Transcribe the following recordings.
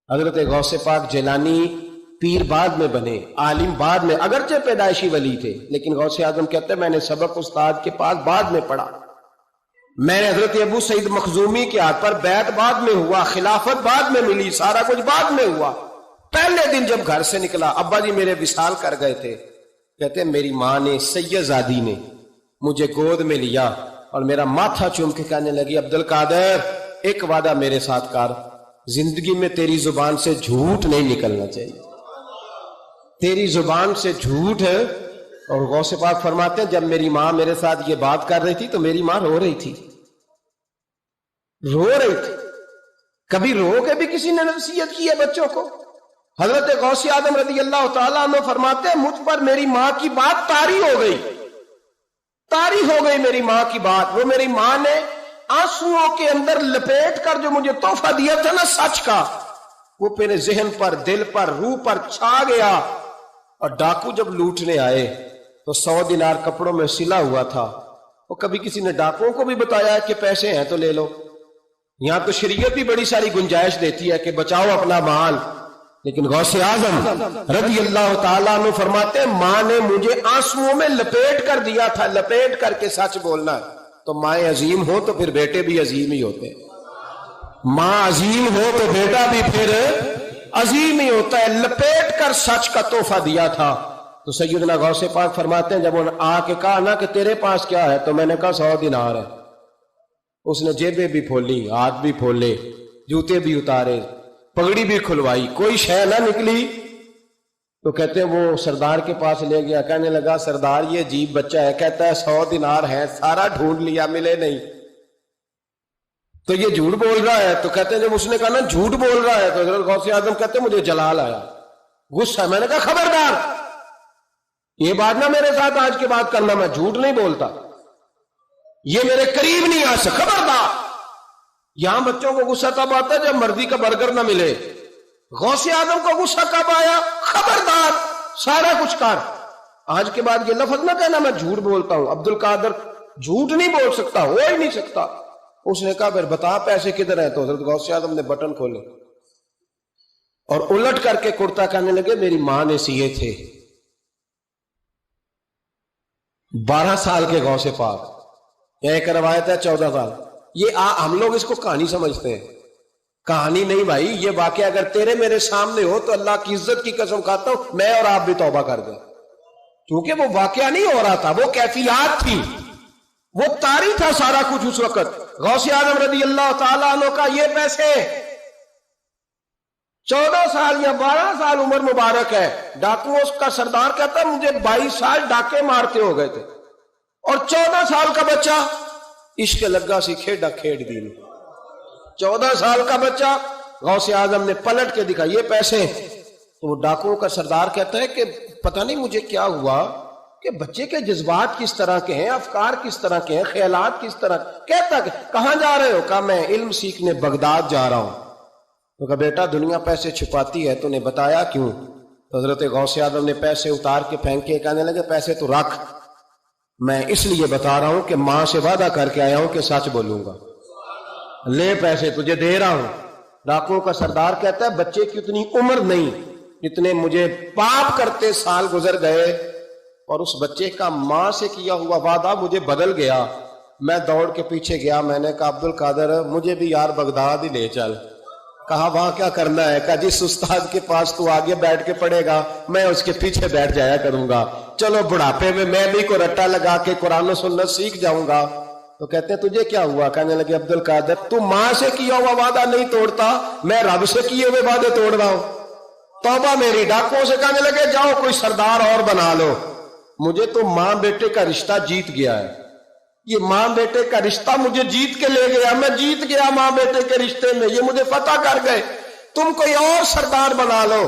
حضرت غوث پاک جیلانی پیر بعد میں بنے، عالم بعد میں، اگرچہ پیدائشی ولی تھے، لیکن غوث اعظم کہتے ہیں میں نے سبق استاد کے پاس بعد میں پڑھا، میں نے حضرت ابو سعید مخزومی کے ہاتھ پر بیعت بعد میں ہوا، خلافت بعد میں ملی، سارا کچھ بعد میں ہوا۔ پہلے دن جب گھر سے نکلا، ابا جی میرے وصال کر گئے تھے، کہتے ہیں میری ماں نے، سید زادی نے مجھے گود میں لیا اور میرا ماتھا چوم کے کہنے لگی عبد القادر ایک وعدہ میرے ساتھ کر، زندگی میں تیری زبان سے جھوٹ نہیں نکلنا چاہیے، تیری زبان سے جھوٹ ہے۔ اور غوث پاک فرماتے ہیں جب میری ماں میرے ساتھ یہ بات کر رہی تھی تو میری ماں رو رہی تھی، رو رہی تھی۔ کبھی رو کے بھی کسی نے نصیحت کی ہے بچوں کو؟ حضرت غوث اعظم رضی اللہ تعالیٰ عنہ فرماتے ہیں مجھ پر میری ماں کی بات طاری ہو گئی، طاری ہو گئی میری ماں کی بات۔ وہ میری ماں نے آنسوؤں کے اندر لپیٹ کر جو مجھے تحفہ دیا تھا نا سچ کا، وہ میرے ذہن پر، دل پر، روح پر چھا گیا۔ اور ڈاکو جب لوٹنے آئے تو 100 دینار کپڑوں میں سلا ہوا تھا، وہ کبھی کسی نے ڈاکوؤں کو بھی بتایا کہ پیسے ہیں تو لے لو؟ یہاں تو شریعت بھی بڑی ساری گنجائش دیتی ہے کہ بچاؤ اپنا مال، لیکن غوث اعظم رضی اللہ تعالیٰ عنہ فرماتے ہیں ماں نے مجھے آنسوؤں میں لپیٹ کر دیا تھا، لپیٹ کر کے سچ بولنا ہے۔ تو مائیں عظیم ہو تو پھر بیٹے بھی عظیم ہی ہوتے ہیں، ماں عظیم ہو تو بیٹا بھی پھر عظیم ہی ہوتا ہے۔ لپیٹ کر سچ کا تحفہ دیا تھا۔ تو سیدنا غوث پاک فرماتے ہیں جب انہوں نے آ کے کہا نا کہ تیرے پاس کیا ہے، تو میں نے کہا 100 دینار ہے۔ اس نے جیبیں بھی کھولی، ہاتھ بھی کھولے، جوتے بھی اتارے، پگڑی بھی کھلوائی، کوئی شے نہ نکلی۔ تو کہتے ہیں وہ سردار کے پاس لے گیا، کہنے لگا سردار یہ عجیب بچہ ہے، کہتا ہے 100 دینار ہے، سارا ڈھونڈ لیا ملے نہیں، تو یہ جھوٹ بول رہا ہے۔ تو کہتے ہیں جب اس نے کہا نا جھوٹ بول رہا ہے، تو حضرت غوث اعظم کہتے ہیں مجھے جلال آیا، غصہ، میں نے کہا خبردار یہ بات نہ میرے ساتھ آج کے بعد کرنا، میں جھوٹ نہیں بولتا، یہ میرے قریب نہیں آ سکتا، خبردار۔ یہاں بچوں کو غصہ تب آتا ہے جب مرضی کا برگر نہ ملے، غوث اعظم کو غصہ کب آیا؟ خبردار سارا کچھ کر، آج کے بعد یہ لفظ نہ کہنا میں جھوٹ بولتا ہوں، عبد القادر جھوٹ نہیں بول سکتا، ہو ہی نہیں سکتا۔ اس نے کہا پھر بتا پیسے کدھر ہیں؟ تو حضرت غوث اعظم نے بٹن کھولے اور الٹ کر کے کرتا کہنے لگے میری ماں نے سیے تھے۔ 12 سال کے غوث پاک، یہ ایک روایت ہے 14 سال۔ یہ ہم لوگ اس کو کہانی سمجھتے ہیں، کہانی نہیں بھائی، یہ واقعہ اگر تیرے میرے سامنے ہو تو اللہ کی عزت کی قسم کھاتا ہوں میں اور آپ بھی توبہ کر دیں، کیونکہ وہ واقعہ نہیں ہو رہا تھا، وہ کیفیات تھی، وہ طاری تھا سارا کچھ اس وقت۔ غوث اعظم رضی اللہ تعالیٰ عنہ کا یہ پیسے 14 سال یا 12 سال عمر مبارک ہے، ڈاکو اس کا سردار کہتا ہے مجھے 22 سال ڈاکے مارتے ہو گئے تھے، اور 14 سال کا بچہ عشق لگا سی کھیڈا کھیڈ دی، 14 سال کا بچہ غوث اعظم نے پلٹ کے دکھا یہ پیسے۔ تو وہ ڈاکوؤں کا سردار کہتا ہے کہ پتہ نہیں مجھے کیا ہوا کہ بچے کے جذبات کس طرح کے ہیں، افکار کس طرح کے ہیں، خیالات کس طرح۔ کہتا کہ کہاں جا رہے ہو؟ کہا میں علم سیکھنے بغداد جا رہا ہوں۔ تو کہا بیٹا دنیا پیسے چھپاتی ہے، تو نے بتایا کیوں؟ تو حضرت غوث اعظم نے پیسے اتار کے پھینکے، کہنے لگے پیسے تو رکھ، میں اس لیے بتا رہا ہوں کہ ماں سے وعدہ کر کے آیا ہوں کہ سچ بولوں گا، لے پیسے تجھے دے رہا ہوں۔ ڈاکوؤں کا سردار کہتا ہے بچے کی اتنی عمر نہیں جتنے مجھے پاپ کرتے سال گزر گئے، اور اس بچے کا ماں سے کیا ہوا وعدہ مجھے بدل گیا۔ میں دوڑ کے پیچھے گیا، میں نے کہا عبد القادر مجھے بھی یار بغداد ہی لے چل۔ کہا وہاں کیا کرنا ہے؟ کہا جس استاد کے پاس تو آگے بیٹھ کے پڑھے گا میں اس کے پیچھے بیٹھ جایا کروں گا، چلو بڑھاپے میں بھی کو رٹا لگا کے قرآن و سنت سیکھ جاؤں گا۔ تو کہتے ہیں تجھے کیا ہوا؟ کہنے لگے عبد القادر تو ماں سے کیا ہوا وعدہ نہیں توڑتا، میں رب سے کیے ہوئے وعدے توڑ رہا ہوں، توبہ میری۔ ڈاکوؤں سے کہنے لگے جاؤ کوئی سردار اور بنا لو، مجھے تو ماں بیٹے کا رشتہ جیت گیا ہے، یہ ماں بیٹے کا رشتہ مجھے جیت کے لے گیا، میں جیت گیا ماں بیٹے کے رشتے میں، یہ مجھے فتح کر گئے، تم کوئی اور سردار بنا لو۔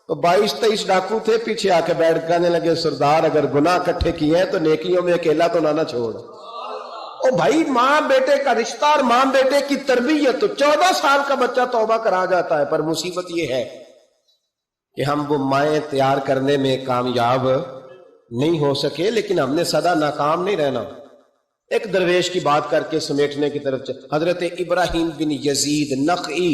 تو 22-23 ڈاکو تھے، پیچھے آ کے بیٹھ کہنے لگے سردار اگر گناہ اکٹھے کیے ہیں تو نیکیوں میں اکیلا تو نہ چھوڑ۔ او بھائی ماں بیٹے کا رشتہ اور ماں بیٹے کی تربیت، تو 14 سال کا بچہ توبہ کرا جاتا ہے، پر مصیبت یہ ہے کہ ہم وہ مائیں تیار کرنے میں کامیاب نہیں ہو سکے، لیکن ہم نے سدا ناکام نہیں رہنا۔ ایک درویش کی بات کر کے سمیٹنے کی طرف حضرت ابراہیم بن یزید نخعی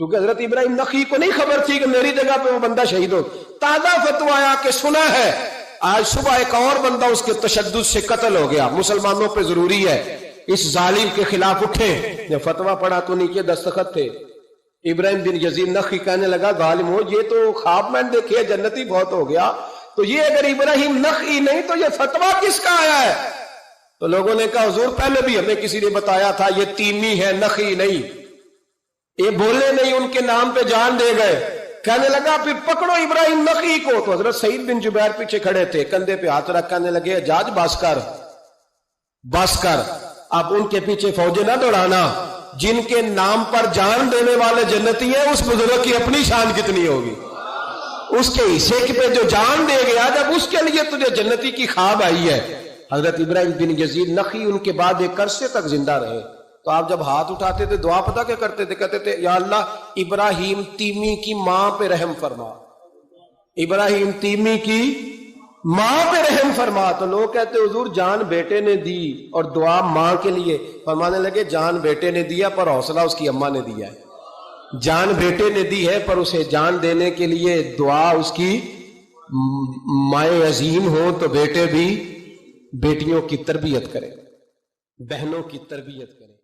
کیونکہ حضرت ابراہیم نخعی کو نہیں خبر تھی کہ میری جگہ پہ وہ بندہ شہید ہو. تازہ فتویٰ آیا کہ سنا ہے آج صبح ایک اور بندہ اس کے تشدد سے قتل ہو گیا. مسلمانوں پہ ضروری ہے اس ظالم کے خلاف اٹھیں. جب فتویٰ پڑھا تو نیچے دستخط تھے. ابراہیم بن یزید نخعی کہنے لگا ظالم ہو یہ تو خواب میں دیکھے جنتی بہت ہو گیا, تو یہ اگر ابراہیم نخعی نہیں تو یہ فتویٰ کس کا آیا ہے؟ تو لوگوں نے کہا حضور پہلے بھی ہمیں کسی نے بتایا تھا یہ تیمی ہے نخعی نہیں, یہ بولے نہیں ان کے نام پہ جان دے گئے. کہنے لگا پھر پکڑو ابراہیم نخعی کو. تو حضرت سعید بن جبیر پیچھے کھڑے تھے, کندھے پہ ہاتھ رکھ کہنے لگے حجاج بس کر اب ان کے پیچھے فوجیں نہ دوڑانا. جن کے نام پر جان دینے والے جنتی ہیں اس بزرگ کی اپنی شان کتنی ہوگی, اس کے حصے پہ جو جان دے گیا جب اس کے لیے تجھے جنتی کی خواب آئی ہے. حضرت ابراہیم بن یزید نخعی ان کے بعد ایک عرصے تک زندہ رہے. تو آپ جب ہاتھ اٹھاتے تھے دعا پتہ کیا کرتے تھے؟ کہتے تھے یا اللہ ابراہیم تیمی کی ماں پہ رحم فرما, ابراہیم تیمی کی ماں پہ رحم فرما. تو لوگ کہتے حضور جان بیٹے نے دی اور دعا ماں کے لیے. فرمانے لگے جان بیٹے نے دیا پر حوصلہ اس کی اماں نے دیا ہے. جان بیٹے نے دی ہے پر اسے جان دینے کے لیے دعا اس کی مائیں عظیم ہو تو بیٹے بھی بیٹیوں کی تربیت کریں, بہنوں کی تربیت کریں.